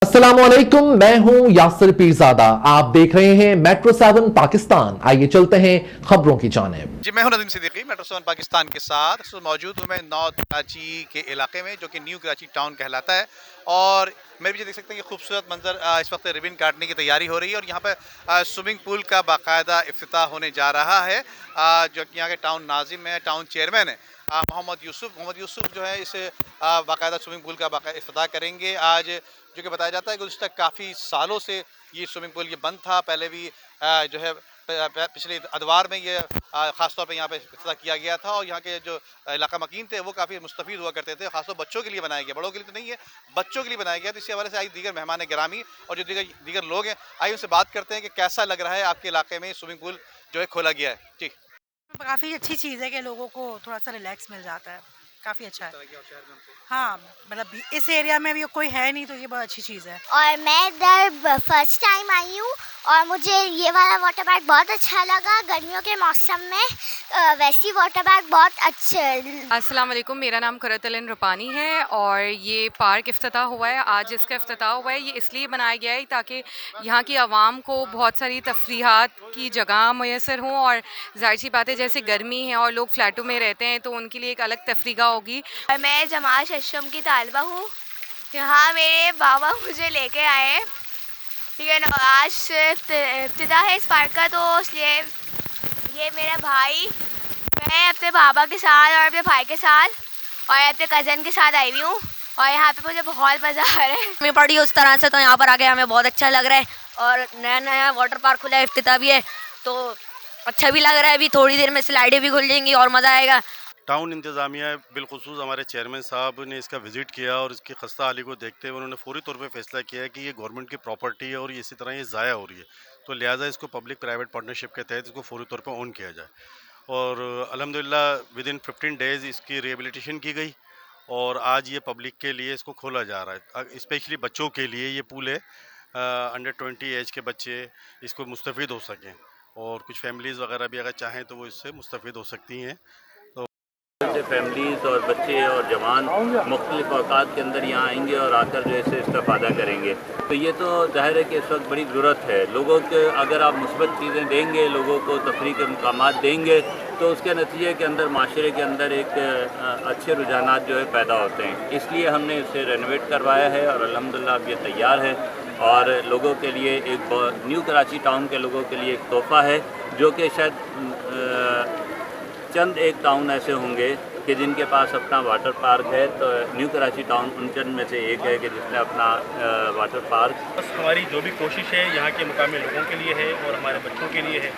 अस्सलामुअलैकुम, मैं हूं यासिर पीरजादा। आप देख रहे हैं मेट्रो 7 पाकिस्तान। आइए चलते हैं खबरों की जानिब। जी, मैं हूं नदीम सिद्दीकी, मेट्रो 7 पाकिस्तान के साथ। इस वक्त मौजूद हूं मैं नॉर्थ कराची के इलाके में, जो कि न्यू कराची टाउन कहलाता है। और मेरे पीछे देख सकते हैं कि खूबसूरत मंजर, इस वक्त रिबन काटने की तैयारी हो रही है और यहाँ पर स्विमिंग पूल का बाकायदा इफ्तिताह होने जा रहा है। जो कि यहाँ के टाउन नाजिम है, टाउन चेयरमैन है मोहम्मद यूसुफ जो है इस बाकायदा स्विमिंग पूल का इफ्तिताह करेंगे आज। जो कि बताया जाता है कि गुज़िश्ता काफ़ी सालों से ये स्विमिंग पूल ये बंद था। पहले भी जो है पिछले अदवार में ये ख़ासतौर पे यहाँ पे इफ्तिताह किया गया था और यहाँ के जो इलाका मकीन थे वो काफ़ी मुस्तफ़ीद हुआ करते थे। ख़ासतौर बच्चों के लिए बनाया गया, बड़ों के लिए तो नहीं है, बच्चों के लिए बनाया गया। तो इसी हवाले से आई दीगर मेहमान गिरामी और जो दीगर लोग हैं, आइए उनसे बात करते हैं कि कैसा लग रहा है आपके इलाके में स्विमिंग पूल जो है खोला गया है। जी, काफ़ी अच्छी चीज़ है कि लोगों को थोड़ा सा रिलैक्स मिल जाता है। काफ़ी अच्छा है। हाँ, मतलब इस एरिया में भी कोई है नहीं तो ये बहुत अच्छी चीज़ है। और मैं इधर फर्स्ट टाइम आई हूँ और मुझे ये वाला वाटर पार्क बहुत अच्छा लगा। गर्मियों के मौसम में वैसी वाटर पार्क बहुत अच्छे। अस्सलाम वालेकुम, मेरा नाम करतलन रुपानी है और ये पार्क इफ्तिताह हुआ है। आज इसका इफ्तिताह हुआ है। ये इसलिए बनाया गया है ताकि यहाँ की आवाम को बहुत सारी तफरीहात की जगह मैसर हों और ज़ाहिर सी बात है जैसे गर्मी है और लोग फ्लैटों में रहते हैं तो उनके लिए एक अलग तफरीगा होगी। और मैं जमात अशरम की तालिबा हूँ। यहाँ मेरे बाबा मुझे लेके आए हैं, ठीक है ना। आज इफ्तिताह है इस पार्क का, तो इसलिए ये मेरा भाई, मैं अपने बाबा के साथ और अपने भाई के साथ और अपने कज़न के साथ आई हुई हूँ और यहाँ पे मुझे बहुत मज़ा आ रहा है। मैं पढ़ी उस तरह से तो यहाँ पर आके हमें बहुत अच्छा लग रहा है और नया नया वाटर पार्क खुला है, इफ्तिताह भी है तो अच्छा भी लग रहा है। अभी थोड़ी देर में स्लाइडें भी खुल जाएंगी और मज़ा आएगा। टाउन इंतज़ामिया बिलखुसूस हमारे चेयरमैन साहब ने इसका विज़िट किया और इसकी खस्ता हाली को देखते हुए उन्होंने फौरी तौर पे फैसला किया है कि ये गवर्नमेंट की प्रॉपर्टी है और इसी तरह ये ज़ाया हो रही है, तो लिहाजा इसको पब्लिक प्राइवेट पार्टनरशिप के तहत इसको फौरी तौर पे ऑन किया जाए। और अल्हम्दुलिल्लाह विद इन 15 डेज़ इसकी रिहेबिलिटेशन की गई और आज ये पब्लिक के लिए इसको खोला जा रहा है। स्पेशली बच्चों के लिए ये पूल है, अंडर 20 एज के बच्चे इसको मुस्तफ़ीद हो सकें और कुछ फैमिलीज़ वगैरह भी अगर चाहें तो वो इससे मुस्तफ़ीद हो सकती हैं। से फैमिलीज़ और बच्चे और जवान मुख्तलिफ़ औकात के अंदर यहाँ आएंगे और आकर जो है इससे इस्तेफ़ादा करेंगे। तो ये तो ज़ाहिर है कि इस वक्त बड़ी ज़रूरत है लोगों के। अगर आप मुस्बत चीज़ें देंगे, लोगों को तफरीह के मकामात देंगे तो उसके नतीजे के अंदर माशरे के अंदर एक अच्छे रुझानात जो है पैदा होते हैं। इसलिए हमने इसे रेनोवेट करवाया है और अल्हम्दुलिल्लाह अब ये तैयार है और लोगों के लिए एक न्यू कराची टाउन के लोगों के लिए एक तोहफ़ा है, जो कि शायद चंद एक टाउन ऐसे होंगे कि जिनके पास अपना वाटर पार्क है। तो न्यू कराची टाउन उन चंद में से एक है कि जिसने अपना वाटर पार्क। बस हमारी जो भी कोशिश है यहाँ के मुकामी लोगों के लिए है और हमारे बच्चों के लिए है।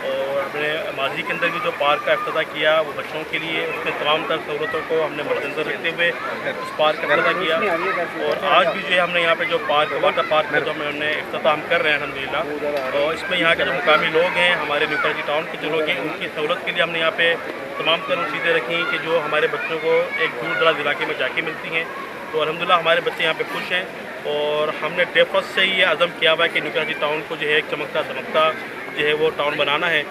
और हमने माजी के अंदर भी जो पार्क का इफ्तिताह किया वो बच्चों के लिए, उसमें तमाम तर सहूलतों को हमने मद्देनज़र रखते हुए उस पार्क का इफ्तिताह किया। और आज भी जो है हमने यहाँ पे जो पार्क वाटर पार्क का जो हमने इफ्तिताह हम कर रहे हैं अल्हम्दुलिल्लाह। और इसमें यहाँ के जो मुकामी लोग हैं, हमारे न्यू कराची टाउन के जो लोग हैं, उनकी सहूलत के लिए हमने यहाँ पे तमाम तरह चीज़ें रखी कि जो हमारे बच्चों को एक दूर दराज इलाके में जाके मिलती हैं। तो अल्हम्दुलिल्लाह हमारे बच्चे यहाँ पे खुश हैं और हमने डे फर्स्ट से ही ये अज़म किया हुआ है कि न्यू कराची टाउन को जो है एक चमकता दमकता जो है वो टाउन बनाना है।